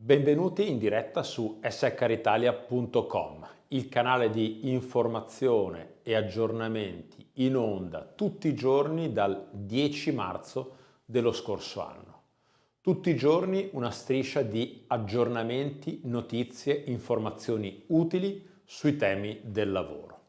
Benvenuti in diretta su shritalia.com, il canale di informazione e aggiornamenti in onda tutti i giorni dal 10 marzo dello scorso anno. Tutti i giorni una striscia di aggiornamenti, notizie, informazioni utili sui temi del lavoro.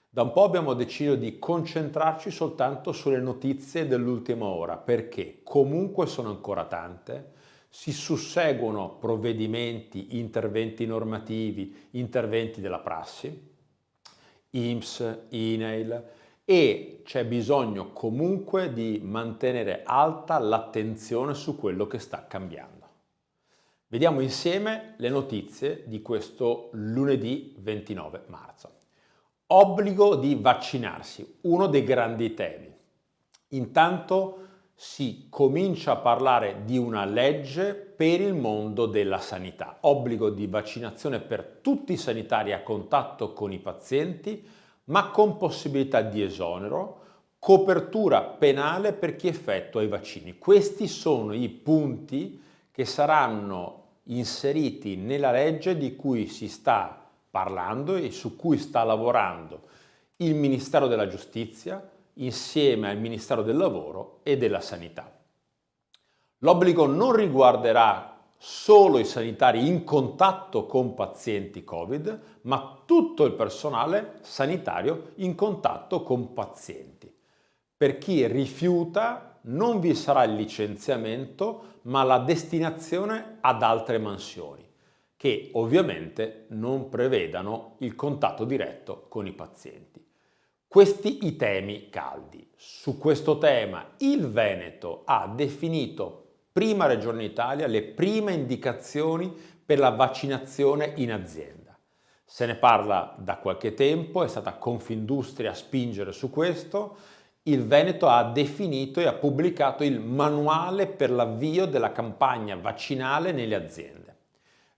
Da un po' abbiamo deciso di concentrarci soltanto sulle notizie dell'ultima ora, perché comunque sono ancora tante. Si susseguono provvedimenti, interventi normativi, interventi della prassi, INPS, INAIL, e c'è bisogno comunque di mantenere alta l'attenzione su quello che sta cambiando. Vediamo insieme le notizie di questo lunedì 29 marzo. Obbligo di vaccinarsi, uno dei grandi temi. Intanto si comincia a parlare di una legge per il mondo della sanità, obbligo di vaccinazione per tutti i sanitari a contatto con i pazienti, ma con possibilità di esonero, copertura penale per chi effettua i vaccini. Questi sono i punti che saranno inseriti nella legge di cui si sta parlando e su cui sta lavorando il Ministero della Giustizia, insieme al Ministero del Lavoro e della Sanità. L'obbligo non riguarderà solo i sanitari in contatto con pazienti Covid, ma tutto il personale sanitario in contatto con pazienti. Per chi rifiuta non vi sarà il licenziamento, ma la destinazione ad altre mansioni, che ovviamente non prevedano il contatto diretto con i pazienti. Questi i temi caldi. Su questo tema il Veneto ha definito, prima regione d'Italia, le prime indicazioni per la vaccinazione in azienda. Se ne parla da qualche tempo, è stata Confindustria a spingere su questo. Il Veneto ha definito e ha pubblicato il manuale per l'avvio della campagna vaccinale nelle aziende.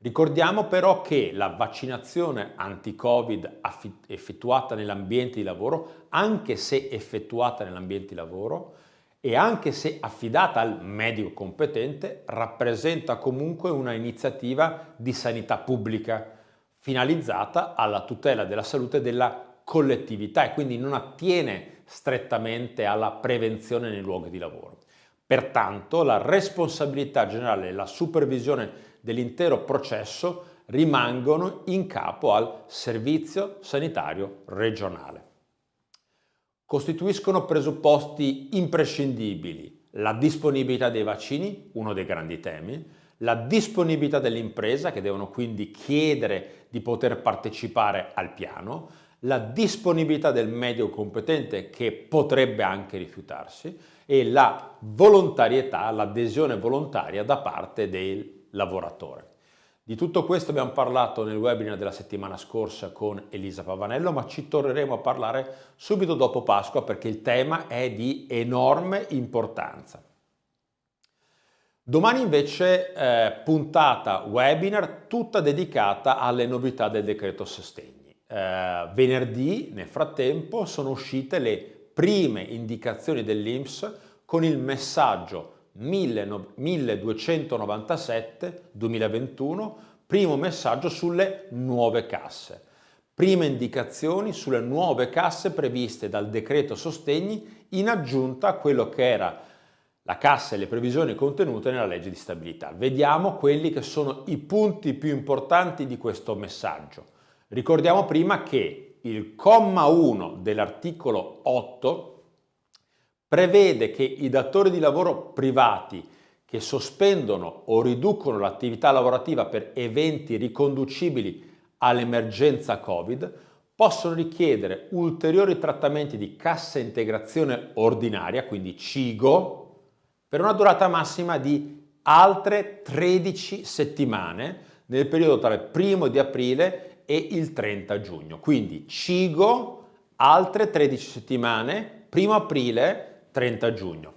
Ricordiamo però che la vaccinazione anti-Covid effettuata nell'ambiente di lavoro, anche se effettuata nell'ambiente di lavoro e anche se affidata al medico competente, rappresenta comunque una iniziativa di sanità pubblica finalizzata alla tutela della salute della collettività e quindi non attiene strettamente alla prevenzione nei luoghi di lavoro. Pertanto la responsabilità generale e la supervisione dell'intero processo rimangono in capo al Servizio Sanitario Regionale. Costituiscono presupposti imprescindibili la disponibilità dei vaccini, uno dei grandi temi, la disponibilità dell'impresa, che devono quindi chiedere di poter partecipare al piano, la disponibilità del medico competente, che potrebbe anche rifiutarsi, e la volontarietà, l'adesione volontaria da parte del lavoratore. Di tutto questo abbiamo parlato nel webinar della settimana scorsa con Elisa Pavanello, ma ci torneremo a parlare subito dopo Pasqua perché il tema è di enorme importanza. Domani invece puntata webinar tutta dedicata alle novità del decreto sostegni. Venerdì, nel frattempo, sono uscite le prime indicazioni dell'INPS con il messaggio 1297-2021, primo messaggio sulle nuove casse. Prime indicazioni sulle nuove casse previste dal decreto sostegni in aggiunta a quello che era la cassa e le previsioni contenute nella legge di stabilità. Vediamo quelli che sono i punti più importanti di questo messaggio. Ricordiamo prima che il comma 1 dell'articolo 8 prevede che i datori di lavoro privati che sospendono o riducono l'attività lavorativa per eventi riconducibili all'emergenza Covid possono richiedere ulteriori trattamenti di cassa integrazione ordinaria, quindi CIGO, per una durata massima di altre 13 settimane nel periodo tra il 1° di aprile e il 30 giugno. Quindi CIGO, altre 13 settimane, 1° aprile, 30 giugno.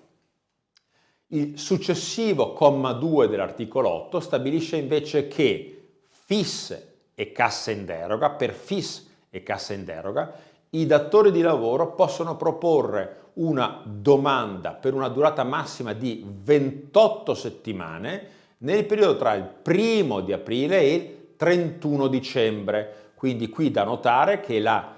Il successivo comma 2 dell'articolo 8 stabilisce invece che FIS e cassa in deroga, per FIS e cassa in deroga, i datori di lavoro possono proporre una domanda per una durata massima di 28 settimane nel periodo tra il 1° di aprile e il 31 dicembre. Quindi qui da notare che la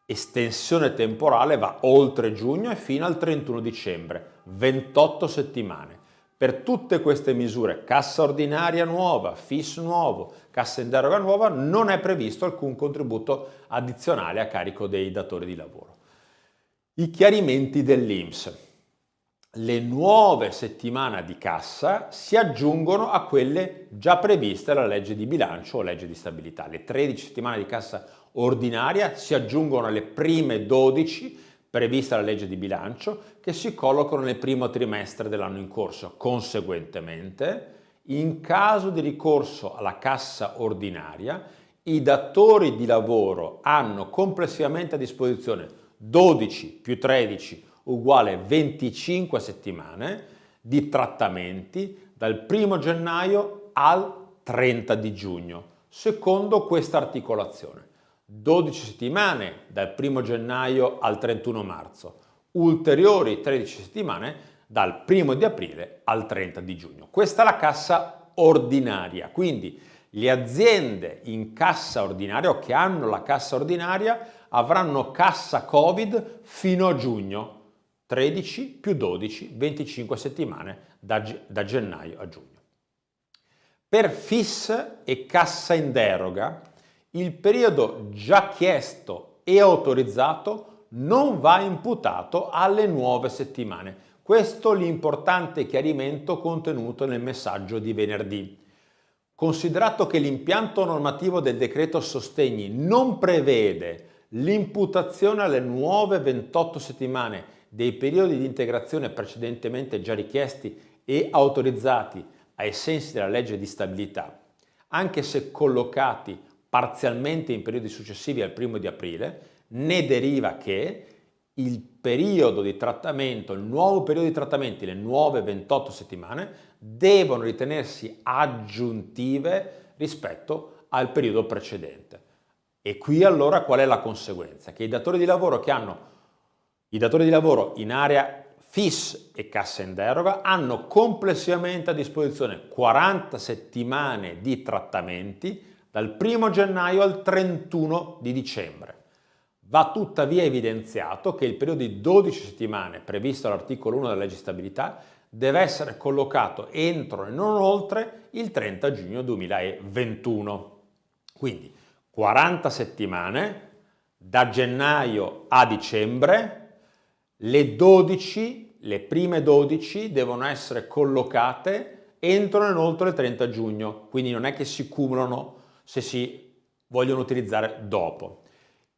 estensione temporale va oltre giugno e fino al 31 dicembre, 28 settimane. Per tutte queste misure, cassa ordinaria nuova, FIS nuovo, cassa in deroga nuova, non è previsto alcun contributo addizionale a carico dei datori di lavoro. I chiarimenti dell'INPS. Le nuove settimane di cassa si aggiungono a quelle già previste dalla legge di bilancio o legge di stabilità. Le 13 settimane di cassa ordinaria si aggiungono alle prime 12 previste dalla legge di bilancio, che si collocano nel primo trimestre dell'anno in corso. Conseguentemente, in caso di ricorso alla cassa ordinaria, i datori di lavoro hanno complessivamente a disposizione 12 più 13 uguale 25 settimane di trattamenti dal 1 gennaio al 30 di giugno, secondo questa articolazione. 12 settimane dal 1 gennaio al 31 marzo, ulteriori 13 settimane dal 1 di aprile al 30 di giugno. Questa è la cassa ordinaria, quindi le aziende in cassa ordinaria o che hanno la cassa ordinaria avranno cassa Covid fino a giugno, 13 più 12, 25 settimane da gennaio a giugno. Per FIS e cassa in deroga, il periodo già chiesto e autorizzato non va imputato alle nuove settimane. Questo è l'importante chiarimento contenuto nel messaggio di venerdì. Considerato che l'impianto normativo del decreto sostegni non prevede l'imputazione alle nuove 28 settimane dei periodi di integrazione precedentemente già richiesti e autorizzati ai sensi della legge di stabilità, anche se collocati parzialmente in periodi successivi al 1 di aprile, ne deriva che il periodo di trattamento, il nuovo periodo di trattamenti, le nuove 28 settimane, devono ritenersi aggiuntive rispetto al periodo precedente. E qui allora qual è la conseguenza? Che i datori di lavoro in area FIS e cassa in deroga hanno complessivamente a disposizione 40 settimane di trattamenti dal 1 gennaio al 31 di dicembre. Va tuttavia evidenziato che il periodo di 12 settimane previsto all'articolo 1 della legge di stabilità deve essere collocato entro e non oltre il 30 giugno 2021. Quindi 40 settimane da gennaio a dicembre, le prime 12 devono essere collocate entro e non oltre il 30 giugno, quindi non è che si cumulano se si vogliono utilizzare dopo.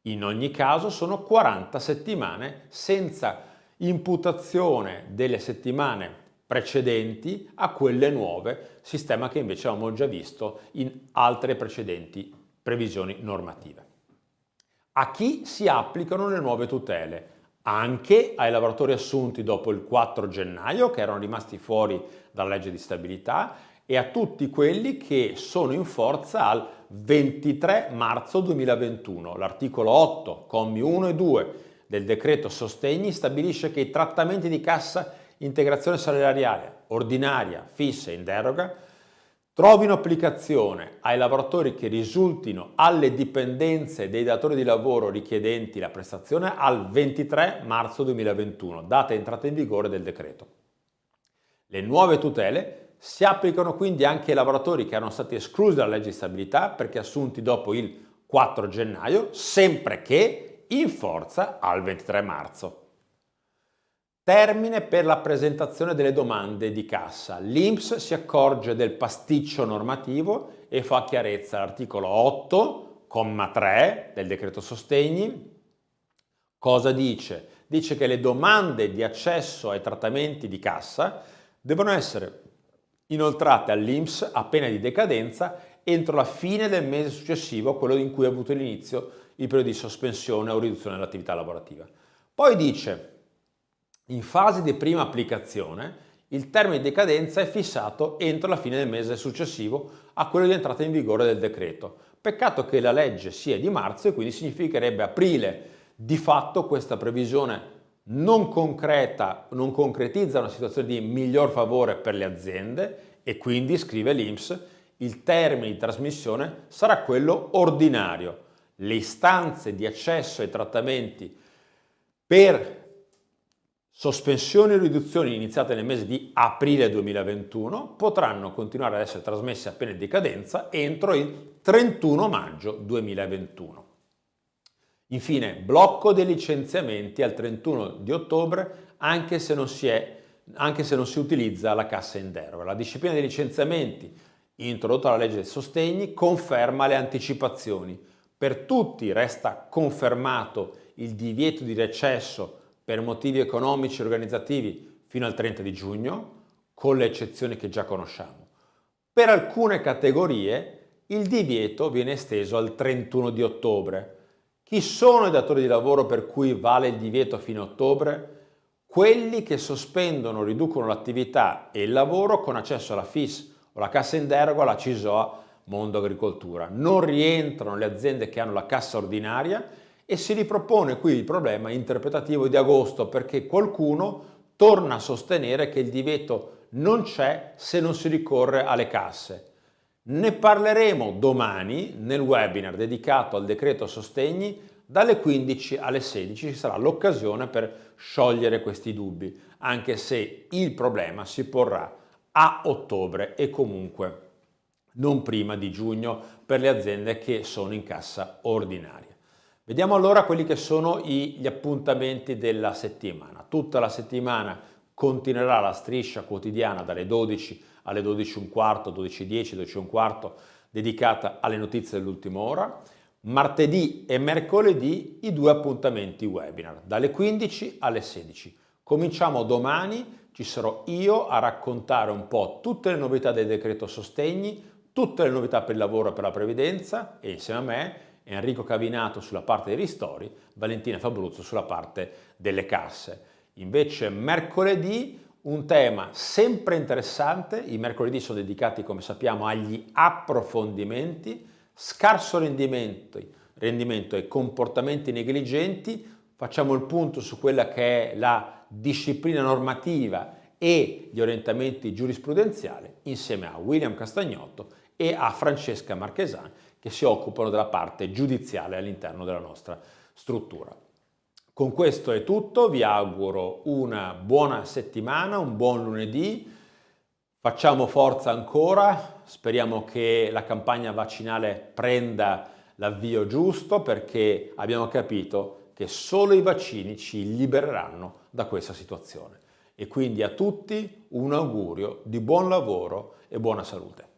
In ogni caso sono 40 settimane senza imputazione delle settimane precedenti a quelle nuove, sistema che invece avevamo già visto in altre precedenti previsioni normative. A chi si applicano le nuove tutele? Anche ai lavoratori assunti dopo il 4 gennaio, che erano rimasti fuori dalla legge di stabilità, e a tutti quelli che sono in forza al 23 marzo 2021. L'articolo 8, commi 1 e 2 del decreto sostegni stabilisce che i trattamenti di cassa integrazione salariale ordinaria, fissa e in deroga trovino applicazione ai lavoratori che risultino alle dipendenze dei datori di lavoro richiedenti la prestazione al 23 marzo 2021, data di entrata in vigore del decreto. Le nuove tutele si applicano quindi anche ai lavoratori che erano stati esclusi dalla legge di stabilità perché assunti dopo il 4 gennaio, sempre che in forza al 23 marzo. Termine per la presentazione delle domande di cassa. L'INPS si accorge del pasticcio normativo e fa chiarezza all'articolo 8, comma 3 del decreto sostegni. Cosa dice? Dice che le domande di accesso ai trattamenti di cassa devono essere inoltrate all'INPS a pena di decadenza entro la fine del mese successivo a quello in cui ha avuto l'inizio il periodo di sospensione o riduzione dell'attività lavorativa. Poi dice: in fase di prima applicazione, il termine di decadenza è fissato entro la fine del mese successivo a quello di entrata in vigore del decreto. Peccato che la legge sia di marzo e quindi significherebbe aprile. Di fatto questa previsione non concretizza una situazione di miglior favore per le aziende e quindi, scrive l'INPS, il termine di trasmissione sarà quello ordinario. Le istanze di accesso ai trattamenti per sospensioni o riduzioni iniziate nel mese di aprile 2021 potranno continuare ad essere trasmesse a pena di decadenza entro il 31 maggio 2021. Infine, blocco dei licenziamenti al 31 di ottobre anche se non si utilizza la cassa in deroga. La disciplina dei licenziamenti introdotta dalla legge dei sostegni conferma le anticipazioni. Per tutti resta confermato il divieto di recesso per motivi economici e organizzativi fino al 30 di giugno, con le eccezioni che già conosciamo. Per alcune categorie il divieto viene esteso al 31 di ottobre. Chi sono i datori di lavoro per cui vale il divieto fino a ottobre? Quelli che sospendono o riducono l'attività e il lavoro con accesso alla FIS o la cassa in deroga alla CISOA Mondo Agricoltura. Non rientrano le aziende che hanno la cassa ordinaria e si ripropone qui il problema interpretativo di agosto, perché qualcuno torna a sostenere che il divieto non c'è se non si ricorre alle casse. Ne parleremo domani nel webinar dedicato al decreto sostegni. Dalle 15 alle 16 ci sarà l'occasione per sciogliere questi dubbi, anche se il problema si porrà a ottobre e comunque non prima di giugno per le aziende che sono in cassa ordinaria. Vediamo allora quelli che sono gli appuntamenti della settimana. Tutta la settimana continuerà la striscia quotidiana dalle 12 alle 12:15, 12:10, 12:15, dedicata alle notizie dell'ultima ora. Martedì e mercoledì i due appuntamenti webinar, dalle 15 alle 16. Cominciamo domani, ci sarò io a raccontare un po' tutte le novità del decreto sostegni, tutte le novità per il lavoro e per la previdenza, e insieme a me Enrico Cavinato sulla parte dei ristori, Valentina Fabruzzo sulla parte delle casse. Invece mercoledì un tema sempre interessante. I mercoledì sono dedicati, come sappiamo, agli approfondimenti, scarso rendimento e comportamenti negligenti. Facciamo il punto su quella che è la disciplina normativa e gli orientamenti giurisprudenziali insieme a William Castagnotto e a Francesca Marchesani, che si occupano della parte giudiziale all'interno della nostra struttura. Con questo è tutto, vi auguro una buona settimana, un buon lunedì, facciamo forza ancora, speriamo che la campagna vaccinale prenda l'avvio giusto, perché abbiamo capito che solo i vaccini ci libereranno da questa situazione. E quindi a tutti un augurio di buon lavoro e buona salute.